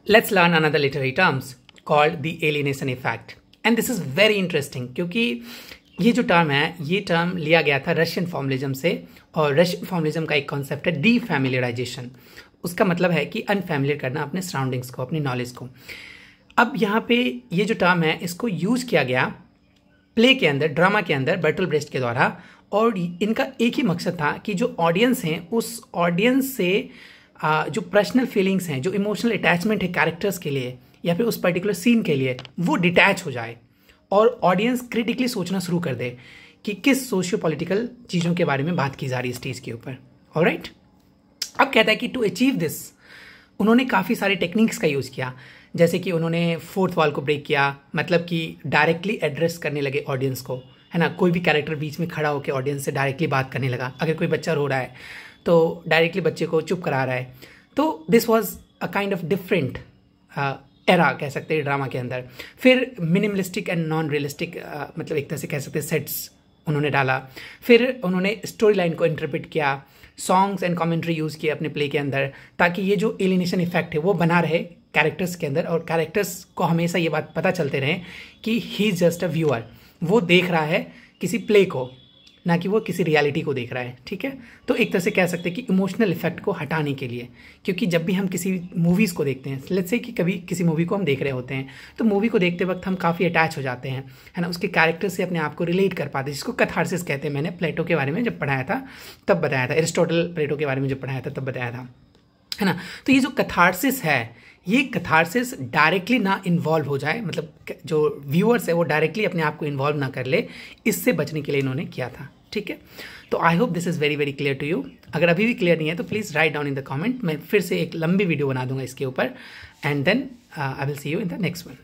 Let's learn another literary terms called the alienation effect. And this is very interesting क्योंकि ये जो term है ये टर्म लिया गया था रशियन फॉर्मलिज्म से, और रशियन फॉर्मलिज्म का एक कॉन्सेप्ट है डीफैमिलियराइजेशन। उसका मतलब है कि अनफैमिलियर करना अपने सराउंडिंग्स को, अपनी नॉलेज को। अब यहाँ पे ये जो टर्म है इसको यूज किया गया प्ले के अंदर, ड्रामा के अंदर बर्टोल्ट ब्रेख्ट के द्वारा, और इनका एक ही मकसद था कि जो ऑडियंस हैं उस ऑडियंस से जो पर्सनल फीलिंग्स हैं, जो इमोशनल अटैचमेंट है कैरेक्टर्स के लिए या फिर उस पर्टिकुलर सीन के लिए, वो डिटैच हो जाए और ऑडियंस क्रिटिकली सोचना शुरू कर दे कि किस सोशियो पॉलिटिकल चीज़ों के बारे में बात की जा रही है स्टेज के ऊपर। ऑलराइट, अब कहता है कि टू अचीव दिस उन्होंने काफ़ी सारे टेक्निक्स का यूज़ किया, जैसे कि उन्होंने फोर्थ वॉल को ब्रेक किया, मतलब कि डायरेक्टली एड्रेस करने लगे ऑडियंस को, है ना। कोई भी कैरेक्टर बीच में खड़ा होकर ऑडियंस से डायरेक्टली बात करने लगा। अगर कोई बच्चा रो रहा है तो डायरेक्टली बच्चे को चुप करा रहा है। तो this was a kind of different era कह सकते हैं ड्रामा के अंदर। फिर मिनिमलिस्टिक एंड नॉन रियलिस्टिक मतलब एक तरह से कह सकते हैं सेट्स उन्होंने डाला। फिर उन्होंने स्टोरी लाइन को इंटरप्रेट किया, सॉन्ग्स एंड कमेंट्री यूज़ किया अपने प्ले के अंदर, ताकि ये जो एलिनेशन इफेक्ट है वो बना रहे कैरेक्टर्स के अंदर, और कैरेक्टर्स को हमेशा ये बात पता चलते रहे कि he is just a viewer, वो देख रहा है किसी प्ले को, ना कि वो किसी रियलिटी को देख रहा है। ठीक है, तो एक तरह से कह सकते हैं कि इमोशनल इफेक्ट को हटाने के लिए, क्योंकि जब भी हम किसी मूवीज़ को देखते हैं, लेट्स से कि कभी किसी मूवी को हम देख रहे होते हैं, तो मूवी को देखते वक्त हम काफ़ी अटैच हो जाते हैं, है ना, उसके कैरेक्टर से अपने आप को रिलेट कर पाते हैं, जिसको कैथार्सिस कहते हैं। मैंने प्लेटो के बारे में जब पढ़ाया था तब बताया था, एरिस्टोटल प्लेटो के बारे में जब पढ़ाया था तब बताया था, है ना। तो ये जो कैथार्सिस है, ये कैथार्सिस डायरेक्टली ना इन्वॉल्व हो जाए, मतलब जो व्यूअर्स है वो डायरेक्टली अपने आप को इन्वॉल्व ना कर ले, इससे बचने के लिए इन्होंने किया था। ठीक है, तो I hope this is very very clear to you. अगर अभी भी क्लियर नहीं है तो please write down in the comment. मैं फिर से एक लंबी वीडियो बना दूंगा इसके ऊपर, and then I will see you in the next one.